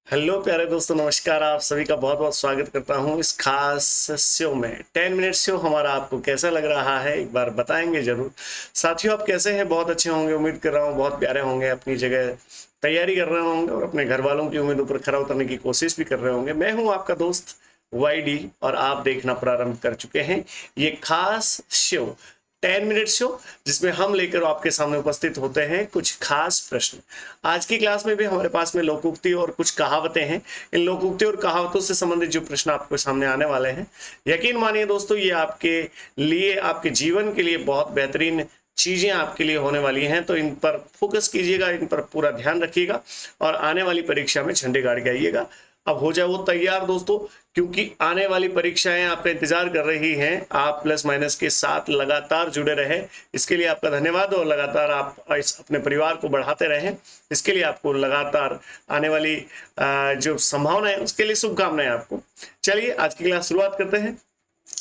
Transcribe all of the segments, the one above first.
Hello प्यारे दोस्तों, नमस्कार। आप सभी का बहुत बहुत स्वागत करता हूं इस खास शो में। 10 मिनट शो हमारा आपको कैसा लग रहा है एक बार बताएंगे जरूर। साथियों, आप कैसे हैं? बहुत अच्छे होंगे, उम्मीद कर रहा हूं बहुत प्यारे होंगे, अपनी जगह तैयारी कर रहे होंगे और अपने घर वालों की उम्मीदों पर खरा उतरने की कोशिश भी कर रहे होंगे। मैं हूं आपका दोस्त वाईडी और आप देखना प्रारंभ कर चुके हैं ये खास शो 10 मिनट शो, जिसमें हम लेकर आपके सामने उपस्थित होते हैं कुछ खास प्रश्न। आज की क्लास में भी हमारे पास में लोकोक्ति और कुछ कहावतें हैं। इन लोकोक्ति और कहावतों से संबंधित जो प्रश्न आपके सामने आने वाले हैं, यकीन मानिए दोस्तों, ये आपके लिए, आपके जीवन के लिए बहुत बेहतरीन चीजें आपके लिए होने वाली हैं। तो इन पर फोकस कीजिएगा, इन पर पूरा ध्यान रखिएगा और आने वाली परीक्षा में झंडे गाड़ के आइएगा। अब हो जाए वो तैयार दोस्तों, क्योंकि आने वाली परीक्षाएं आपका इंतजार कर रही हैं। आप प्लस माइनस के साथ लगातार जुड़े रहे, इसके लिए आपका धन्यवाद। और लगातार आप अपने परिवार को बढ़ाते रहें, इसके लिए आपको लगातार आने वाली जो संभावना है उसके लिए शुभकामनाएं आपको। चलिए आज की क्लास शुरुआत करते हैं।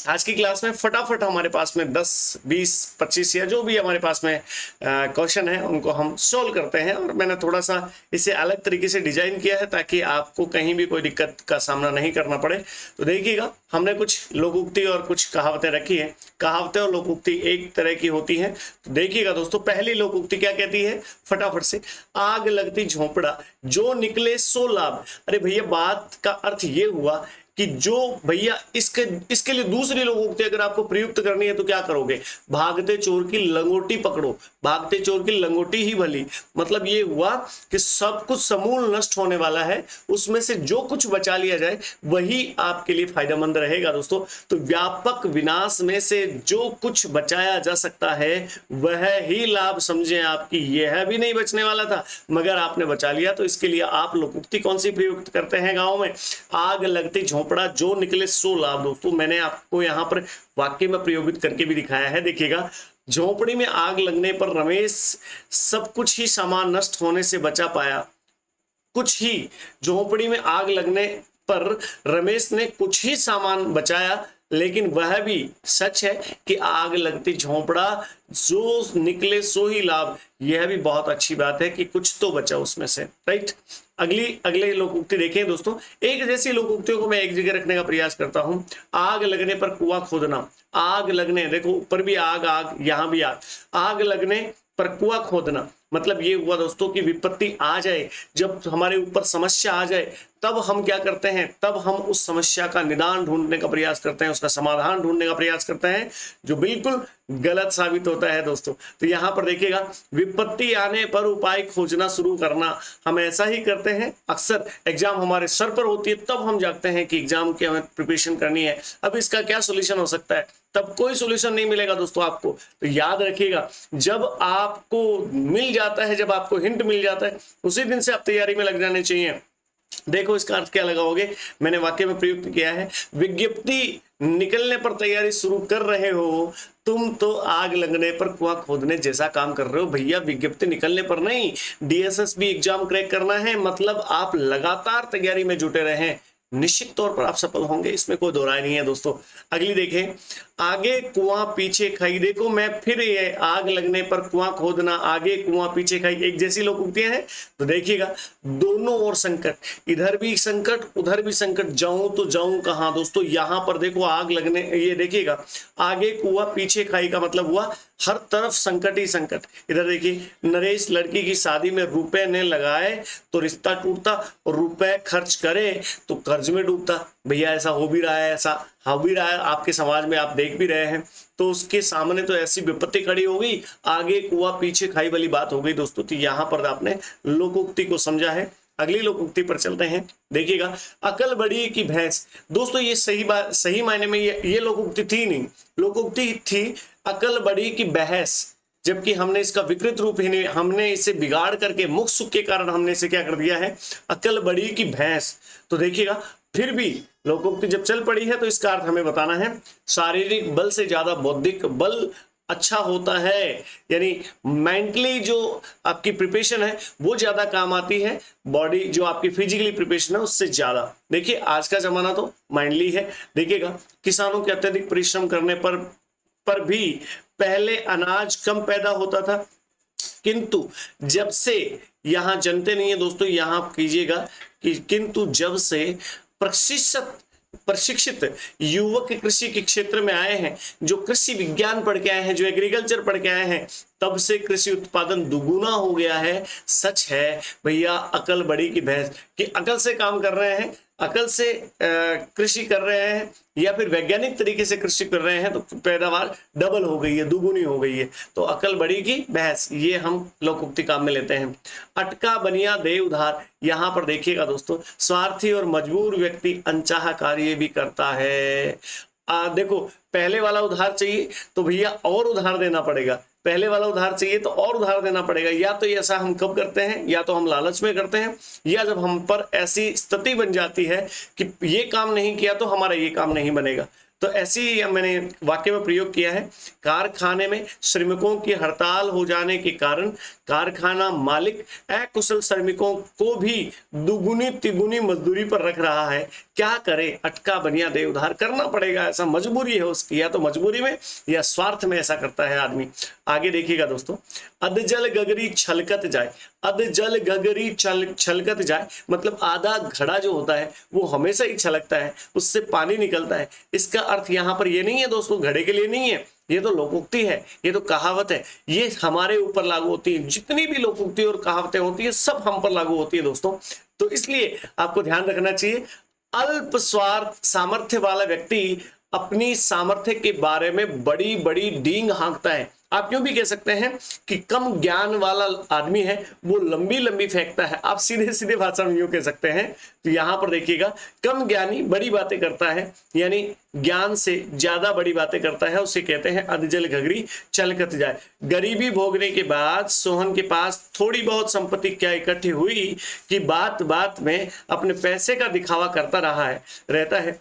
आज की क्लास में फटाफट हमारे पास में 10, 20, 25 या जो भी हमारे पास में क्वेश्चन है उनको हम सोल्व करते हैं। और मैंने थोड़ा सा इसे अलग तरीके से डिजाइन किया है ताकि आपको कहीं भी कोई दिक्कत का सामना नहीं करना पड़े। तो देखिएगा, हमने कुछ लोकोक्ति और कुछ कहावतें रखी है। कहावतें और लोकोक्ति एक तरह की होती हैं। तो देखिएगा दोस्तों, पहली लोकोक्ति क्या कहती है, फटाफट से। आग लगती झोंपड़ा, जो निकले सो लाभ। अरे भैया, बात का अर्थ ये हुआ कि जो भैया इसके लिए दूसरी लोकोक्ति अगर आपको प्रयुक्त करनी है तो क्या करोगे? भागते चोर की लंगोटी पकड़ो, भागते चोर की लंगोटी ही भली। मतलब ये हुआ कि सब कुछ समूल नष्ट होने वाला है, उसमें से जो कुछ बचा लिया जाए वही आपके लिए फायदेमंद रहेगा दोस्तों। तो व्यापक विनाश में से जो कुछ बचाया जा सकता है वह ही लाभ समझे आपकी। यह भी नहीं बचने वाला था मगर आपने बचा लिया, तो इसके लिए आप लोकोक्ति कौन सी प्रयुक्त करते हैं गांव में? आग लगती झोंपड़ा, जो निकले सो लाभ। दोस्तों मैंने आपको यहां पर वाक्य में प्रयोगित करके भी दिखाया है। देखिएगा, झोंपड़ी में आग लगने पर रमेश सब कुछ ही सामान नष्ट होने से बचा पाया। कुछ ही, झोंपड़ी में आग लगने पर रमेश ने कुछ ही सामान बचाया, लेकिन वह भी सच है कि आग लगती झोंपड़ा, जो निकले सो ही लाभ। यह भी बहुत अच्छी बात है कि कुछ तो बचा उसमें से, राइट। अगले लोकोक्ति देखें दोस्तों। एक जैसी लोकोक्तियों को मैं एक जगह रखने का प्रयास करता हूं। आग लगने पर कुआं खोदना। आग लगने, देखो ऊपर भी आग, आग यहां भी आग। आग लगने पर कुआं खोदना मतलब ये हुआ दोस्तों कि विपत्ति आ जाए, जब हमारे ऊपर समस्या आ जाए, तब हम क्या करते हैं? तब हम उस समस्या का निदान ढूंढने का प्रयास करते हैं, उसका समाधान ढूंढने का प्रयास करते हैं, जो बिल्कुल गलत साबित होता है दोस्तों। तो यहां पर देखिएगा, विपत्ति आने पर उपाय खोजना शुरू करना। हम ऐसा ही करते हैं अक्सर। एग्जाम हमारे सर पर होती है तब हम जागते हैं कि एग्जाम की हमें प्रिपरेशन करनी है, अब इसका क्या सोल्यूशन हो सकता है। तब कोई सोल्यूशन नहीं मिलेगा दोस्तों आपको। तो याद रखिएगा, जब आपको मिल जाता है, जब आपको हिंट मिल जाता है, उसी दिन से आप तैयारी में लग जाने चाहिए। देखो इसका अर्थ क्या लगाओगे, मैंने वाक्य में प्रयुक्त किया है। विज्ञप्ति निकलने पर तैयारी शुरू कर रहे हो, तुम तो आग लगने पर कुआं खोदने जैसा काम कर रहे हो। भैया विज्ञप्ति निकलने पर नहीं, डीएसएसबी एग्जाम क्रैक करना है, मतलब आप लगातार तैयारी में जुटे रहें, निश्चित तौर पर आप सफल होंगे, इसमें कोई दो राय नहीं है दोस्तों। अगली देखें, आगे कुआं पीछे खाई। देखो मैं फिर ये आग लगने पर कुआं खोदना, आगे कुआं पीछे खाई, एक जैसी लोकोक्तियां हैं। तो देखिएगा, दोनों ओर संकट, इधर भी संकट उधर भी संकट, जाऊं तो जाऊं कहां दोस्तों। यहां पर देखो आग लगने, ये देखिएगा, आगे कुआं पीछे खाई का मतलब हुआ हर तरफ संकट ही संकट। इधर देखिए, नरेश लड़की की शादी में रुपए ने लगाए तो रिश्ता टूटता, और रुपए खर्च करे तो कर्ज में डूबता। भैया ऐसा हो भी रहा है, ऐसा हो भी रहा है आपके समाज में, आप देख भी रहे हैं। तो उसके सामने तो ऐसी विपत्ति खड़ी हो गई, आगे कुआं पीछे खाई वाली बात हो गई दोस्तों। तो यहां पर आपने लोकोक्ति को समझा है। अगली लोकोक्ति पर चलते हैं। देखिएगा, अकल बड़ी की भैंस। दोस्तों ये सही बात, सही मायने में ये लोकोक्ति थी नहीं, लोकोक्ति थी अकल बड़ी की बहस। जबकि हमने इसका विकृत रूप ही नहीं, हमने इसे बिगाड़ करके मुख सुख के कारण हमने इसे क्या कर दिया है, अकल बड़ी की भैंस। तो देखिएगा, फिर भी लोकोक्ति जब चल पड़ी है तो इसका अर्थ हमें बताना है, शारीरिक बल से ज्यादा बौद्धिक बल अच्छा होता है। यानी मेंटली जो आपकी प्रिपरेशन है वो ज्यादा काम आती है, बॉडी जो आपकी फिजिकली प्रिपरेशन है उससे ज्यादा। देखिए आज का जमाना तो माइंडली है। देखिएगा, किसानों के अत्यधिक परिश्रम करने पर भी पहले अनाज कम पैदा होता था, किंतु जब से, यहां जनते नहीं है दोस्तों, यहां कीजिएगा कि किंतु जब से प्रशिक्षित युवक कृषि के क्षेत्र में आए हैं, जो कृषि विज्ञान पढ़ के आए हैं, जो एग्रीकल्चर पढ़ के आए हैं, तब से कृषि उत्पादन दुगुना हो गया है। सच है भैया, अकल बड़ी की भैंस, कि अकल से काम कर रहे हैं, अकल से कृषि कर रहे हैं या फिर वैज्ञानिक तरीके से कृषि कर रहे हैं, तो पैदावार डबल हो गई है, दुगुनी हो गई है। तो अकल बड़ी की भैंस, ये हम लोकोक्ति काम में लेते हैं। अटका बनिया दे उधार, यहां पर देखिएगा दोस्तों, स्वार्थी और मजबूर व्यक्ति अनचाहा कार्य भी करता है। देखो, पहले वाला उधार चाहिए तो भैया और उधार देना पड़ेगा, पहले वाला उधार चाहिए तो और उधार देना पड़ेगा। या तो ऐसा हम कब करते हैं, या तो हम लालच में करते हैं, या जब हम पर ऐसी स्थिति बन जाती है कि ये काम नहीं किया तो हमारा ये काम नहीं बनेगा। तो ऐसी मैंने वाक्य में प्रयोग किया है। कारखाने में श्रमिकों की हड़ताल हो जाने के कारण कारखाना मालिक अकुशल श्रमिकों को भी दुगुनी तिगुनी मजदूरी पर रख रहा है। क्या करे, अटका बनिया दे उधार, करना पड़ेगा, ऐसा मजबूरी है उसकी, या तो मजबूरी में या स्वार्थ में ऐसा करता है आदमी। आगे देखिएगा दोस्तों, अधजल गगरी छलकत जाए, अधजल गगरी छलकत जाए मतलब आधा घड़ा जो होता है वो हमेशा ही छलकता है, उससे पानी निकलता है। इसका अर्थ यहाँ पर ये नहीं है दोस्तों, घड़े के लिए नहीं है, ये तो लोकोक्ति है, ये तो कहावत है, ये हमारे ऊपर लागू होती है। जितनी भी लोकोक्ति और कहावतें होती है सब हम पर लागू होती है दोस्तों। तो इसलिए आपको ध्यान रखना चाहिए, अल्प स्वार्थ सामर्थ्य वाला व्यक्ति अपनी सामर्थ्य के बारे में बड़ी बड़ी डींग हाँकता है। आप यूं भी कह सकते हैं कि कम ज्ञान वाला आदमी है वो लंबी लंबी फेंकता है, आप सीधे सीधे भाषा में यूं कह सकते हैं। तो यहां पर देखिएगा, कम ज्ञानी बड़ी बातें करता है, यानी ज्ञान से ज्यादा बड़ी बातें करता है, उसे कहते हैं अधजल घगरी छलकत जाए। गरीबी भोगने के बाद सोहन के पास थोड़ी बहुत संपत्ति क्या इकट्ठी हुई कि बात बात में अपने पैसे का दिखावा करता रहता है।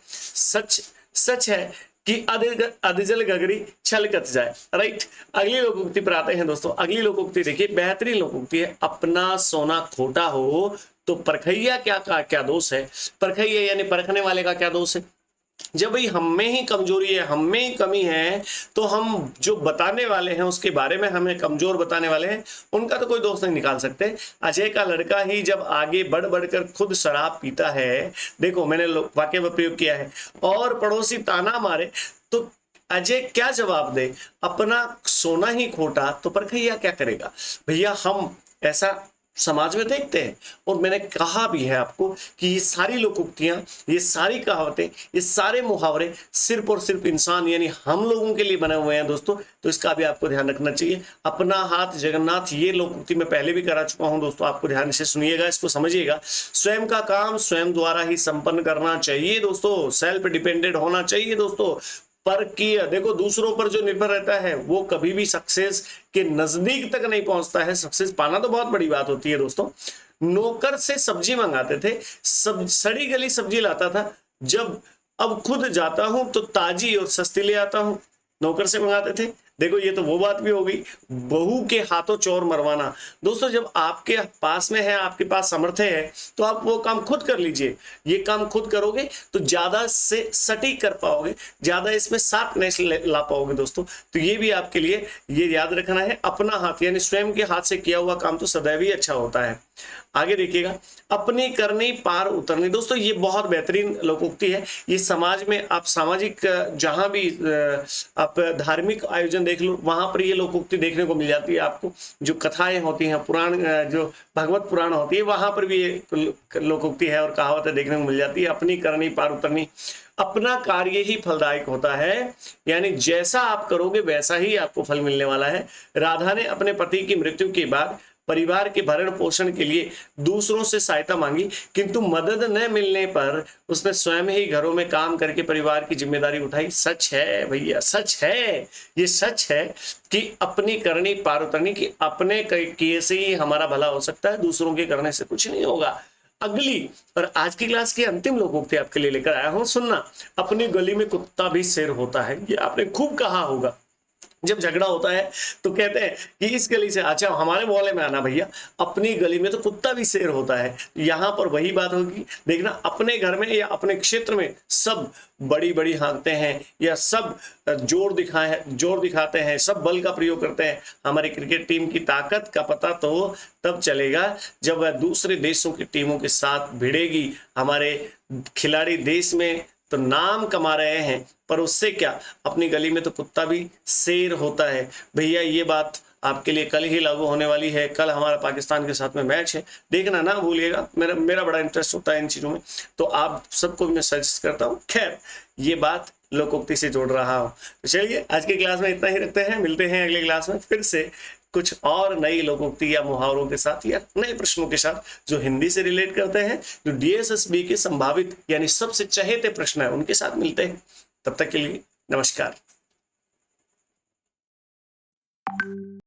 सच है कि अधजल गगरी छलकत जाए। राइट, अगली लोकोक्ति पर आते हैं दोस्तों। अगली लोकोक्ति देखिए, बेहतरीन लोकोक्ति है, अपना सोना खोटा हो तो परखैया क्या दोष है। परखैया यानी परखने वाले का क्या दोष है। जब भाई हम में ही कमजोरी है, हम में ही कमी है, तो हम जो बताने वाले हैं उसके बारे में हमें कमजोर बताने वाले हैं, उनका तो कोई दोष नहीं निकाल सकते। अजय का लड़का ही जब आगे बढ़ बढ़कर खुद शराब पीता है, देखो मैंने वाक्य में प्रयोग किया है, और पड़ोसी ताना मारे तो अजय क्या जवाब दे, अपना सोना ही खोटा तो परखैया क्या करेगा। भैया हम ऐसा समाज में देखते हैं, और मैंने कहा भी है आपको कि ये सारी लोकोक्तियां, ये सारी कहावतें, ये सारे मुहावरे सिर्फ और सिर्फ इंसान यानी हम लोगों के लिए बने हुए हैं दोस्तों। तो इसका भी आपको ध्यान रखना चाहिए। अपना हाथ जगन्नाथ, ये लोकोक्ति मैं पहले भी करा चुका हूं दोस्तों, आपको ध्यान से सुनिएगा, इसको समझिएगा। स्वयं का काम स्वयं द्वारा ही संपन्न करना चाहिए दोस्तों, सेल्फ डिपेंडेंट होना चाहिए दोस्तों। पर कि देखो, दूसरों पर जो निर्भर रहता है वो कभी भी सक्सेस के नजदीक तक नहीं पहुंचता है। सक्सेस पाना तो बहुत बड़ी बात होती है दोस्तों। नौकर से सब्जी मंगाते थे, सड़ी गली सब्जी लाता था, जब अब खुद जाता हूं तो ताजी और सस्ती ले आता हूं। नौकर से मंगाते थे, देखो ये तो वो बात भी हो गई, बहू के हाथों चोर मरवाना। दोस्तों जब आपके पास में है, आपके पास सामर्थ्य है, तो आप वो काम खुद कर लीजिए। ये काम खुद करोगे तो ज्यादा से सटीक कर पाओगे, ज्यादा इसमें शार्पनेस ला पाओगे दोस्तों। तो ये भी आपके लिए ये याद रखना है, अपना हाथ यानी स्वयं के हाथ से किया हुआ काम तो सदैव ही अच्छा होता है। आगे देखिएगा, अपनी करनी पार उतरनी। दोस्तों ये बहुत बेहतरीन लोकोक्ति है। ये समाज में आप सामाजिक जहां भी आप धार्मिक आयोजन देख लो, वहां पर ये लोकोक्ति देखने को मिल जाती है आपको। जो कथाएं होती हैं, पुराण जो भगवत पुराण होती है, वहां पर भी ये लोकोक्ति है और कहावतें देखने को मिल जाती है। अपनी करनी पार उतरनी, अपना कार्य ही फलदायक होता है, यानी जैसा आप करोगे वैसा ही आपको फल मिलने वाला है। राधा ने अपने पति की मृत्यु के बाद परिवार के भरण पोषण के लिए दूसरों से सहायता मांगी, किंतु मदद न मिलने पर उसने स्वयं ही घरों में काम करके परिवार की जिम्मेदारी उठाई। सच है भैया, सच है, ये सच है कि अपनी करनी पार उतरनी, कि अपने किए से ही हमारा भला हो सकता है, दूसरों के करने से कुछ नहीं होगा। अगली और आज की क्लास की अंतिम लोकोक्ति आपके लिए लेकर आया हूं, सुनना। अपनी गली में कुत्ता भी शेर होता है, ये आपने खूब कहा होगा। जब झगड़ा होता है तो कहते हैं कि इस गली से अच्छा हमारे मोहल्ले में आना भैया, अपनी गली में तो कुत्ता भी शेर होता है। यहाँ पर वही बात होगी, देखना अपने घर में या अपने क्षेत्र में सब बड़ी बड़ी हाँकते हैं या सब जोर दिखाते हैं, सब बल का प्रयोग करते हैं। हमारी क्रिकेट टीम की ताकत का पता तो तब चलेगा जब वह दूसरे देशों की टीमों के साथ भिड़ेगी। हमारे खिलाड़ी देश में तो नाम कमा रहे हैं, पर उससे क्या, अपनी गली में तो कुत्ता भी शेर होता है। भैया ये बात आपके लिए कल ही लागू होने वाली है। कल हमारा पाकिस्तान के साथ में मैच है, देखना ना भूलिएगा। मेरा बड़ा इंटरेस्ट होता है इन चीज़ों में, तो आप सबको मैं सजेस्ट करता हूँ। खैर, ये बात लोकोक्ति से जोड़ रहा हूँ। तो चलिए आज की क्लास में इतना ही रखते हैं, मिलते हैं अगली क्लास में फिर से कुछ और नई लोकोक्ति या मुहावरों के साथ या नए प्रश्नों के साथ जो हिंदी से रिलेट करते हैं, जो डीएसएसबी के संभावित यानी सबसे चहेते प्रश्न है उनके साथ मिलते हैं। तब तक के लिए नमस्कार।